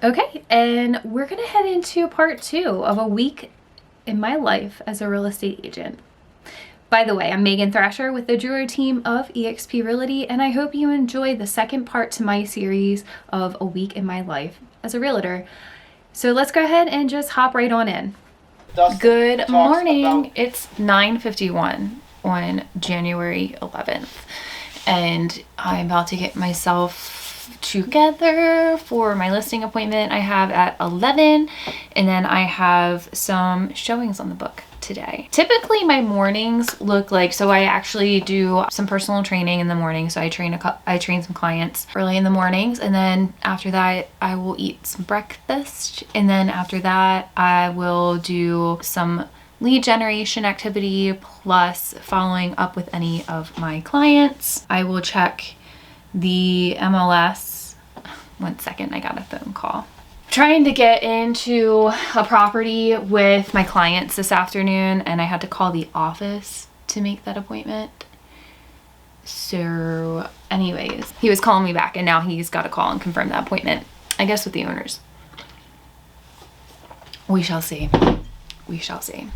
Okay, and we're gonna head into part 2 of a week in my life as a real estate agent. By the way, I'm Megan Thrasher with the Drewer team of eXp Realty, and I hope you enjoy the second part to my series of a week in my life as a realtor. So let's go ahead and just hop right on in. Good morning. It's 9:51 on January 11th, and I'm about to get myself together for my listing appointment I have at 11, and then I have some showings on the book today. Typically my mornings look like, so I actually do some personal training in the morning, so I train some clients early in the mornings, and then after that I will eat some breakfast, and then after that I will do some lead generation activity plus following up with any of my clients. I will check the MLS. One second, I got a phone call. Trying to get into a property with my clients this afternoon, and I had to call the office to make that appointment. So anyways, he was calling me back, and now he's got to call and confirm that appointment, I guess with the owners. We shall see. We shall see.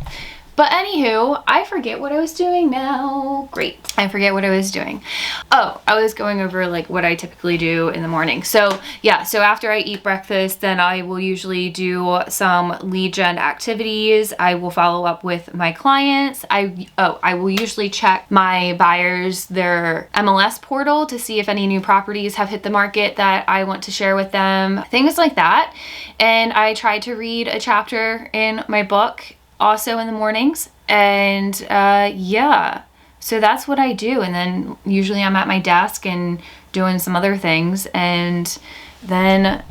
But anywho, I forget what I was doing now. Great. I forget what I was doing. Oh, I was going over like what I typically do in the morning. So yeah, so after I eat breakfast, then I will usually do some lead gen activities. I will follow up with my clients. I will usually check my buyers, their MLS portal to see if any new properties have hit the market that I want to share with them, things like that. And I try to read a chapter in my book also in the mornings, and yeah, so that's what I do. And then usually I'm at my desk and doing some other things, and then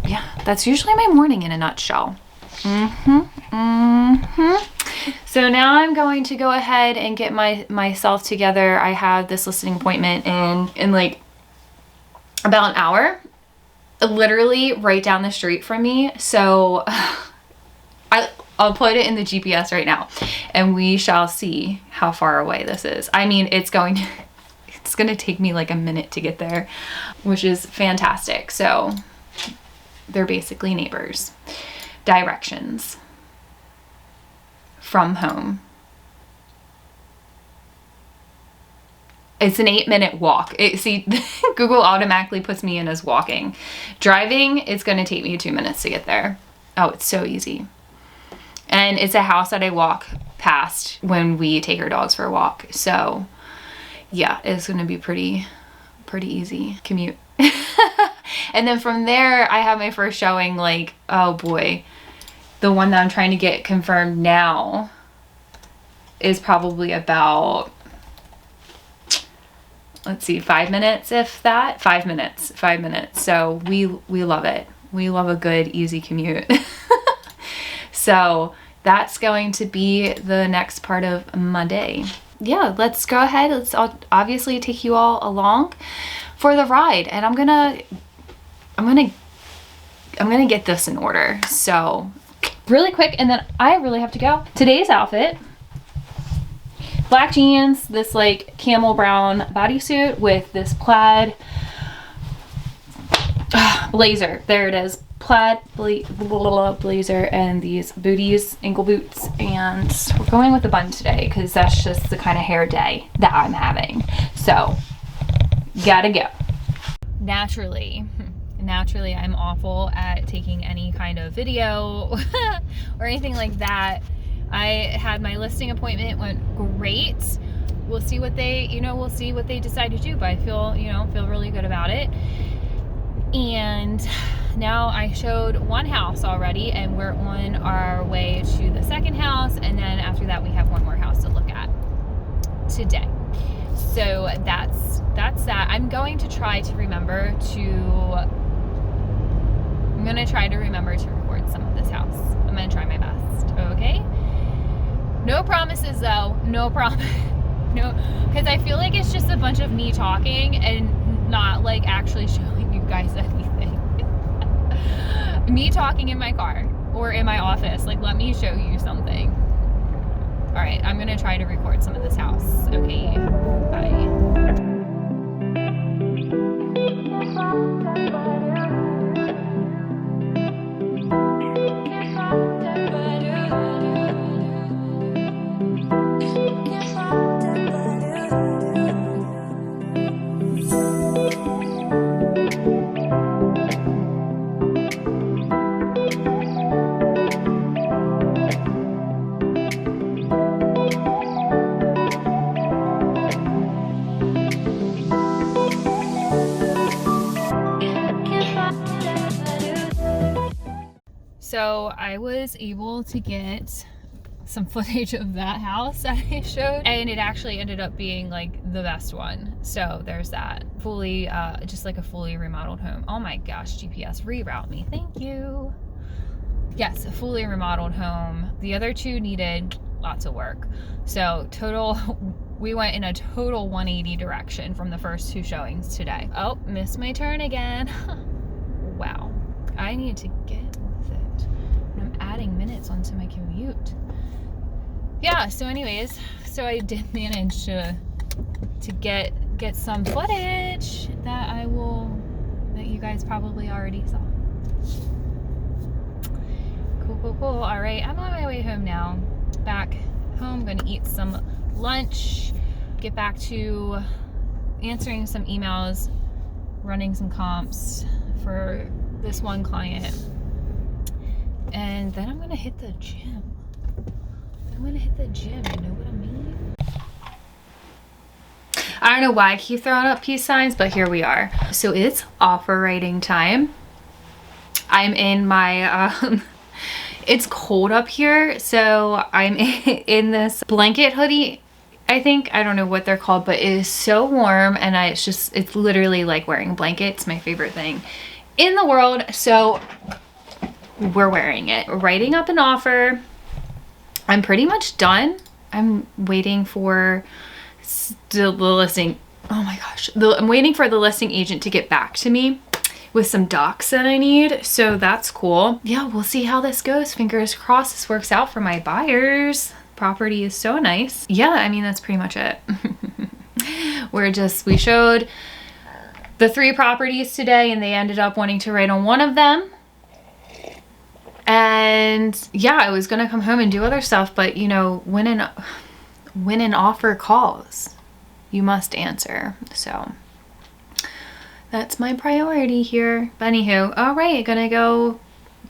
yeah, that's usually my morning in a nutshell. So now I'm going to go ahead and get myself together. I have this listing appointment in like about an hour, literally right down the street from me. So I'll put it in the GPS right now, and we shall see how far away this is. I mean, it's going to take me like a minute to get there, which is fantastic. So they're basically neighbors. Directions from home. It's an 8-minute walk. See, Google automatically puts me in as walking. Driving, it's going to take me 2 minutes to get there. Oh, it's so easy. And it's a house that I walk past when we take our dogs for a walk. So yeah, it's going to be pretty easy commute. And then from there, I have my first showing, like, oh boy, the one that I'm trying to get confirmed now is probably about, let's see, 5 minutes, if that. 5 minutes. So we love it. We love a good, easy commute. So that's going to be the next part of Monday. Yeah, let's go ahead. Let's obviously take you all along for the ride, and I'm gonna get this in order. So really quick, and then I really have to go. Today's outfit: black jeans, this like camel brown bodysuit with this plaid blazer. There it is. Plaid blazer and these booties, ankle boots, and we're going with a bun today because that's just the kind of hair day that I'm having. So gotta go. Naturally I'm awful at taking any kind of video or anything like that. I had my listing appointment, went great. We'll see what they decide to do, but I feel really good about it. And now I showed one house already, and we're on our way to the second house, and then after that we have one more house to look at today. So that's that. I'm going to try to remember to record some of this house. I'm going to try my best, okay? No promises though. No, because I feel like it's just a bunch of me talking and not like actually showing you guys anything. Me talking in my car or in my office, like, let me show you something. All right, I'm gonna try to record some of this house. Okay, bye. So I was able to get some footage of that house that I showed, and it actually ended up being like the best one. So there's that. Fully, just like a fully remodeled home. Oh my gosh, GPS, reroute me. Thank you. Yes, a fully remodeled home. The other two needed lots of work. So total, we went in a total 180 direction from the first two showings today. Oh, missed my turn again. Wow. I need to get with it. I'm adding minutes onto my commute. Yeah, so anyways, so I did manage to get some footage that you guys probably already saw. Cool. All right, I'm on my way home now. Back home, I'm gonna eat some lunch, get back to answering some emails, running some comps for this one client, and then I'm gonna hit the gym. You know what I mean? I don't know why I keep throwing up peace signs, but here we are. So it's offer writing time. I'm in my, it's cold up here, so I'm in this blanket hoodie. I don't know what they're called, but it is so warm, and it's literally like wearing a blanket. It's my favorite thing in the world. So we're wearing it. We're writing up an offer. I'm pretty much done. I'm waiting for the listing. Oh my gosh. I'm waiting for the listing agent to get back to me with some docs that I need. So that's cool. Yeah, we'll see how this goes. Fingers crossed this works out for my buyers. Property is so nice. Yeah, I mean, that's pretty much it. We showed the 3 properties today, and they ended up wanting to write on one of them. And yeah, I was gonna come home and do other stuff, but you know, when an offer calls, you must answer. So that's my priority here. But anywho, all right, gonna go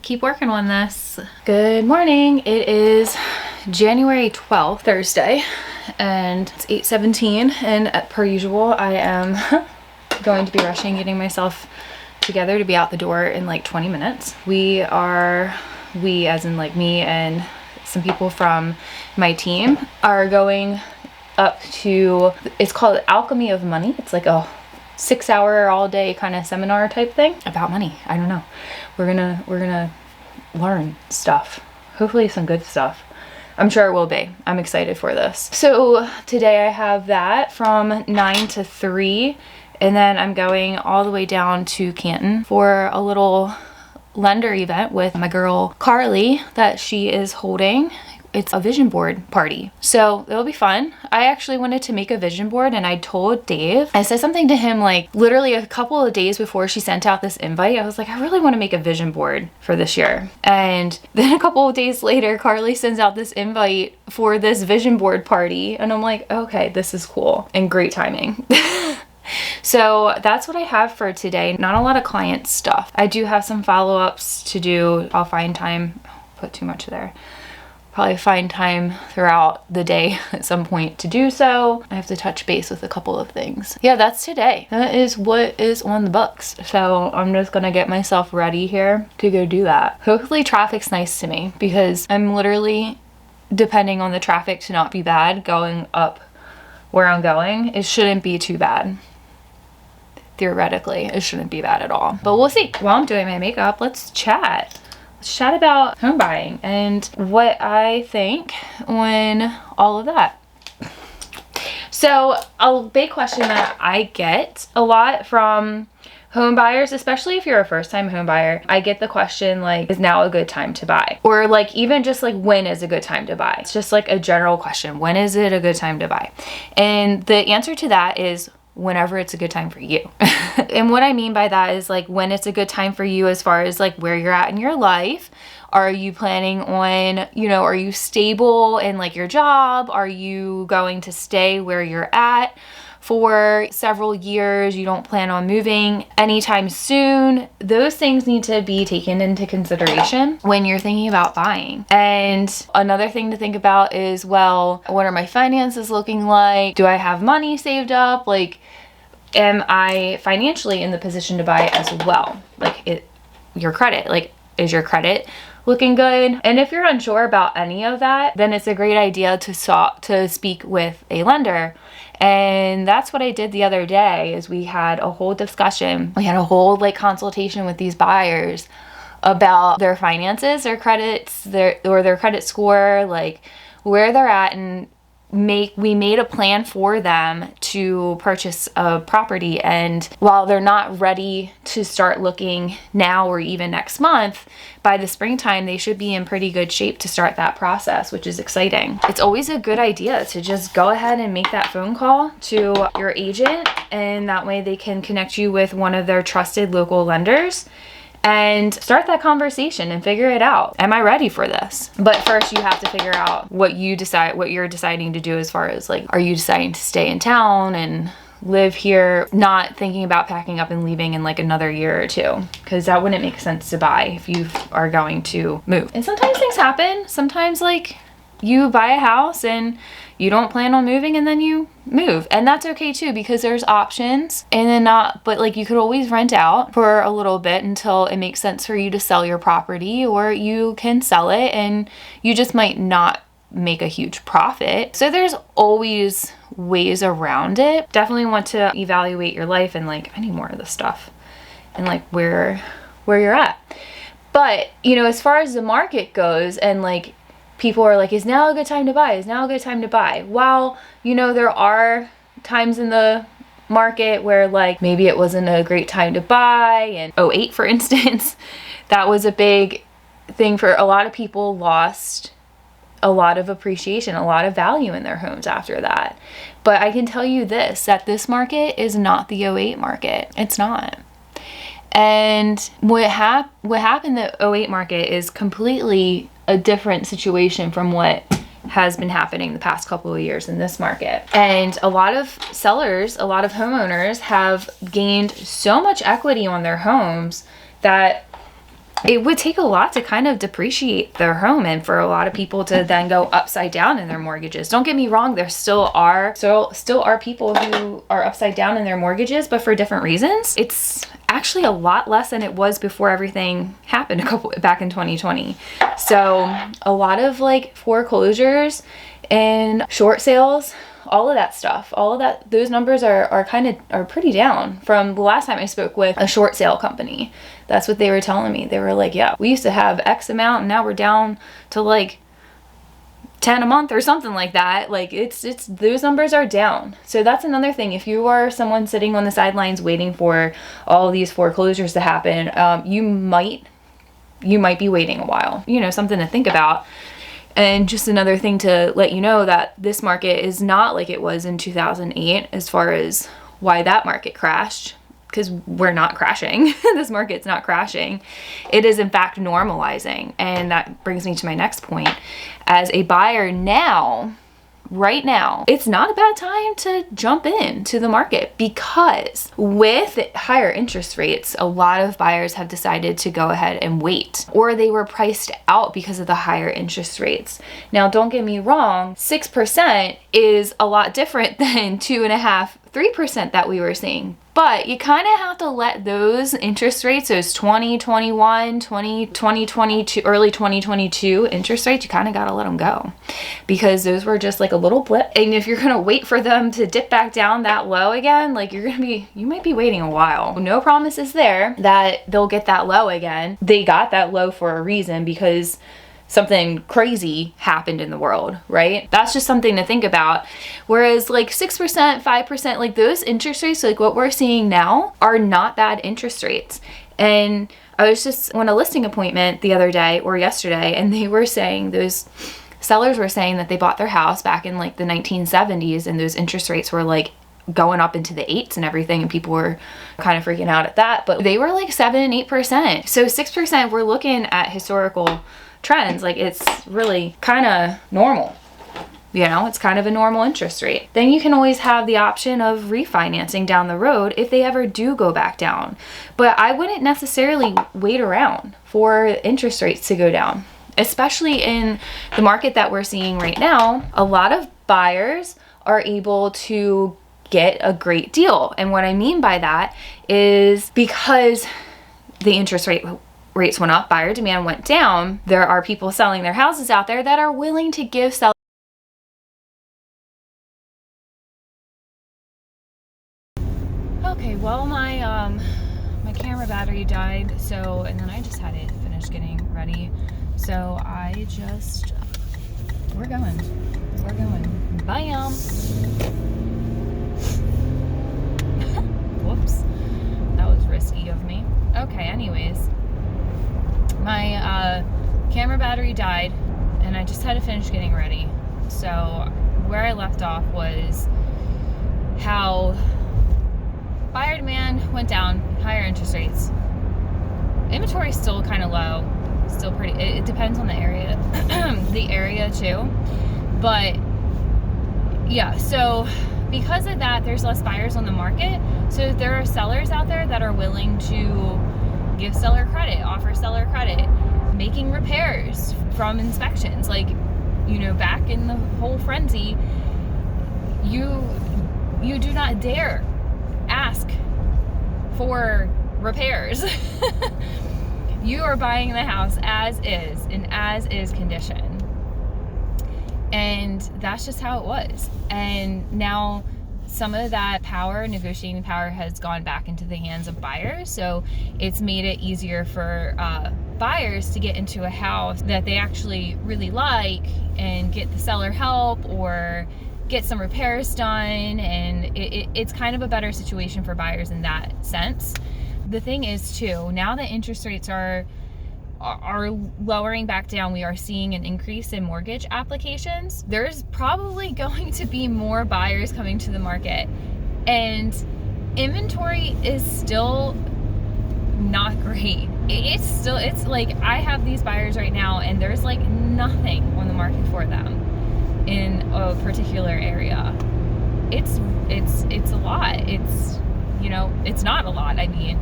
keep working on this. Good morning. It is January 12th, Thursday, and it's 8:17, and per usual, I am going to be rushing, getting myself together to be out the door in like 20 minutes. We as in like me and some people from my team are going up to, it's called Alchemy of Money. It's like a 6-hour all day kind of seminar type thing about money. I don't know. We're gonna learn stuff. Hopefully some good stuff. I'm sure it will be. I'm excited for this. So today I have that from 9 to 3. And then I'm going all the way down to Canton for a little lender event with my girl Carly that she is holding. It's a vision board party. So it'll be fun. I actually wanted to make a vision board, and I told Dave, I said something to him like literally a couple of days before she sent out this invite. I was like, I really want to make a vision board for this year. And then a couple of days later, Carly sends out this invite for this vision board party. And I'm like, okay, this is cool and great timing. So that's what I have for today. Not a lot of client stuff. I do have some follow-ups to do. I'll find time, put too much there. Probably find time throughout the day at some point to do so. I have to touch base with a couple of things. Yeah, that's today. That is what is on the books. So I'm just gonna get myself ready here to go do that. Hopefully traffic's nice to me, because I'm literally depending on the traffic to not be bad going up where I'm going. It shouldn't be too bad. Theoretically, it shouldn't be bad at all, but we'll see. While I'm doing my makeup, let's chat. Let's chat about home buying and what I think on all of that. So a big question that I get a lot from home buyers, especially if you're a first-time home buyer, I get the question like, is now a good time to buy? Or like even just like, when is a good time to buy? It's just like a general question. When is it a good time to buy? And the answer to that is whenever it's a good time for you. And what I mean by that is like when it's a good time for you as far as like where you're at in your life. Are you planning on, you know, are you stable in like your job? Are you going to stay where you're at for several years? You don't plan on moving anytime soon. Those things need to be taken into consideration when you're thinking about buying. And another thing to think about is, well, what are my finances looking like? Do I have money saved up? Like, am I financially in the position to buy as well? Like your credit, like, is your credit looking good? And if you're unsure about any of that, then it's a great idea to speak with a lender. And that's what I did the other day. Is we had a whole discussion. We had a whole like consultation with these buyers about their finances, their credits, their credit score, like where they're at, and we made a plan for them to purchase a property. And while they're not ready to start looking now or even next month, by the springtime they should be in pretty good shape to start that process, which is exciting. It's always a good idea to just go ahead and make that phone call to your agent, and that way they can connect you with one of their trusted local lenders and start that conversation and figure it out. Am I ready for this? But first you have to figure out what you're deciding to do, as far as like, are you deciding to stay in town and live here, not thinking about packing up and leaving in like another year or two, because that wouldn't make sense to buy if you are going to move. And sometimes things happen. Sometimes like you buy a house and you don't plan on moving and then you move, and that's okay too, because there's options. And then but like you could always rent out for a little bit until it makes sense for you to sell your property, or you can sell it and you just might not make a huge profit. So there's always ways around it. Definitely want to evaluate your life and like, I need more of this stuff, and like where you're at. But you know, as far as the market goes, and like people are like, is now a good time to buy? Is now a good time to buy? Well, you know, there are times in the market where like maybe it wasn't a great time to buy. And 2008, for instance, that was a big thing for a lot of people. Lost a lot of appreciation, a lot of value in their homes after that. But I can tell you this, that this market is not the 2008 market. It's not. And what happened the 2008 market is completely a different situation from what has been happening the past couple of years in this market. And a lot of sellers, a lot of homeowners have gained so much equity on their homes that it would take a lot to kind of depreciate their home, and for a lot of people to then go upside down in their mortgages. Don't get me wrong, there still are people who are upside down in their mortgages, but for different reasons. It's actually a lot less than it was before everything happened back in 2020. So a lot of like foreclosures and short sales, all of that stuff, those numbers are pretty down from the last time I spoke with a short sale company. That's what they were telling me. They were like, yeah, we used to have X amount and now we're down to like 10 a month or something like that. Like it's those numbers are down. So that's another thing. If you are someone sitting on the sidelines waiting for all these foreclosures to happen, you might be waiting a while. You know, something to think about. And just another thing to let you know that this market is not like it was in 2008 as far as why that market crashed, because we're not crashing. This market's not crashing. It is in fact normalizing. And that brings me to my next point. As a buyer now, right now, it's not a bad time to jump into the market, because with higher interest rates, a lot of buyers have decided to go ahead and wait, or they were priced out because of the higher interest rates. Now, don't get me wrong, 6% is a lot different than 2.5%, 3% that we were seeing. But you kind of have to let those interest rates, those 2021, 2022, early 2022 interest rates, you kind of got to let them go, because those were just like a little blip. And if you're going to wait for them to dip back down that low again, like you might be waiting a while. No promises there that they'll get that low again. They got that low for a reason, because something crazy happened in the world, right? That's just something to think about. Whereas like 6%, 5%, like those interest rates, like what we're seeing now, are not bad interest rates. And I was just on a listing appointment the other day or yesterday, and they were saying, those sellers were saying that they bought their house back in like the 1970s, and those interest rates were like going up into the 8s and everything, and people were kind of freaking out at that, but they were like 7 and 8%. So 6%, we're looking at historical trends. Like it's really kind of normal. You know, it's kind of a normal interest rate. Then you can always have the option of refinancing down the road if they ever do go back down. But I wouldn't necessarily wait around for interest rates to go down, especially in the market that we're seeing right now. A lot of buyers are able to get a great deal. And what I mean by that is because the interest rate rates went up, buyer demand went down. There are people selling their houses out there that are willing to give sellers. Okay, well, my camera battery died, and then I just had to finish getting ready. So we're going. Bam. Whoops. That was risky of me. Okay, anyways. My camera battery died, and I just had to finish getting ready. So where I left off was how buyer demand went down, higher interest rates. Inventory is still kind of low, still pretty, it depends on the area, the area too. But yeah, so because of that, there's less buyers on the market. So there are sellers out there that are willing to give seller credit, offer seller credit, making repairs from inspections. Like, you know, back in the whole frenzy, you do not dare ask for repairs. You are buying the house as is, in as is condition. And that's just how it was. And now some of that power, negotiating power, has gone back into the hands of buyers. So it's made it easier for buyers to get into a house that they actually really like and get the seller help or get some repairs done. And it's kind of a better situation for buyers in that sense. The thing is too, now that interest rates are lowering back down, we are seeing an increase in mortgage applications. There's probably going to be more buyers coming to the market, and inventory is still not great. It's like, I have these buyers right now and there's like nothing on the market for them in a particular area. It's a lot. It's, you know, it's not a lot, I mean.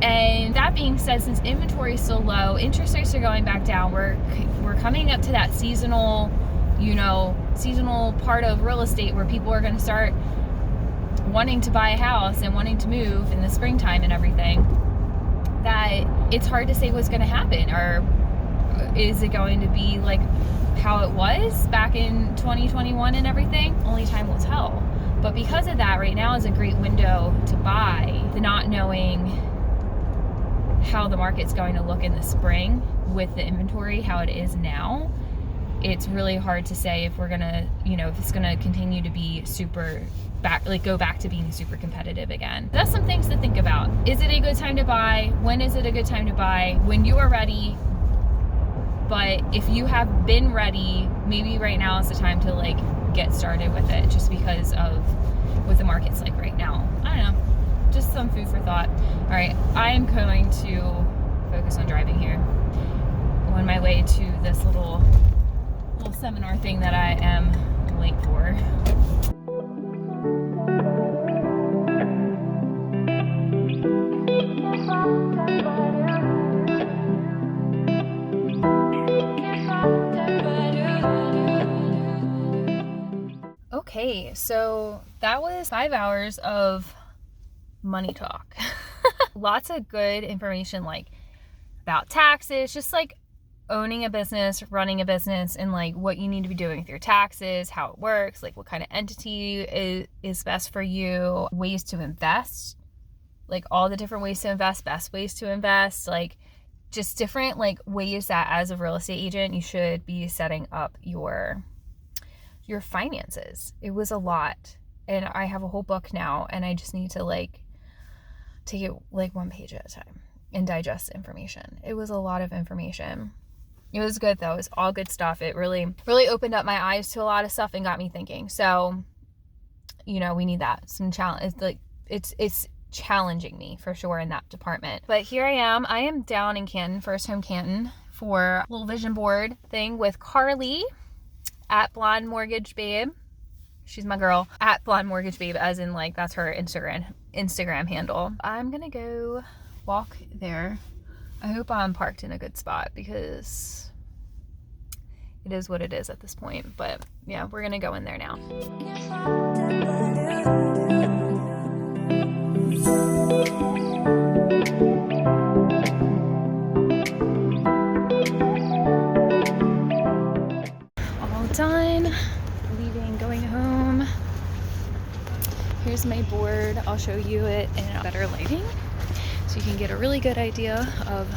And that being said, since inventory is so low, interest rates are going back down. We're coming up to that seasonal part of real estate where people are going to start wanting to buy a house and wanting to move in the springtime and everything. That it's hard to say what's going to happen, or is it going to be like how it was back in 2021 and everything? Only time will tell. But because of that, right now is a great window to buy. The not knowing how the market's going to look in the spring with the inventory, how it is now, it's really hard to say if we're gonna, if it's gonna continue to be go back to being super competitive again. That's some things to think about. Is it a good time to buy? When is it a good time to buy? When you are ready. But if you have been ready, maybe right now is the time to like get started with it, just because of what the market's like right now. I don't know. Just some food for thought. All right, I am going to focus on driving here. On my way to this little seminar thing that I am late for. Okay, so that was 5 hours of money talk. Lots of good information, like about taxes, just like owning a business, running a business, and like what you need to be doing with your taxes, how it works, like what kind of entity is best for you, ways to invest, like all the different ways to invest, best ways to invest, like just different like ways that as a real estate agent you should be setting up your finances. It was a lot, and I have a whole book now, and I just need to like take it like one page at a time and digest information. It was a lot of information. It was good though. It was all good stuff. It really opened up my eyes to a lot of stuff and got me thinking. So, we need that. Some challenge. It's like it's challenging me for sure in that department. But here I am. I am down in Canton, First Home Canton, for a little vision board thing with Carly at Blonde Mortgage Babe. She's my girl. At Blonde Mortgage Babe, as in like that's her Instagram handle. I'm gonna go walk there. I hope I'm parked in a good spot because it is what it is at this point. But yeah, we're gonna go in there now. is my board. I'll show you it in better lighting so you can get a really good idea of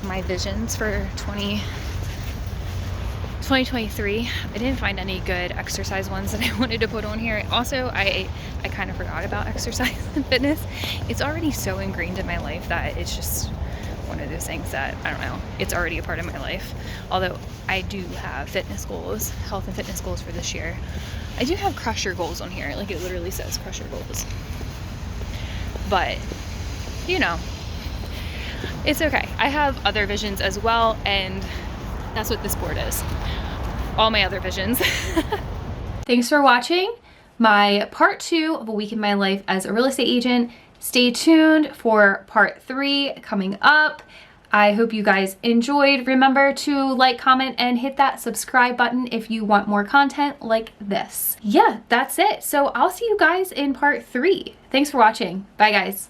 my visions for 2023. I didn't find any good exercise ones that I wanted to put on here. Also, I kind of forgot about exercise and fitness. It's already so ingrained in my life that it's just one of those things that, I don't know, it's already a part of my life. Although I do have fitness goals, health and fitness goals for this year. I do have crush your goals on here. Like, it literally says crush your goals. But, you know, it's okay. I have other visions as well, and that's what this board is. All my other visions. Thanks for watching my part 2 of a week in my life as a real estate agent. Stay tuned for part 3 coming up. I hope you guys enjoyed. Remember to like, comment, and hit that subscribe button if you want more content like this. Yeah, that's it. So I'll see you guys in part 3. Thanks for watching. Bye, guys.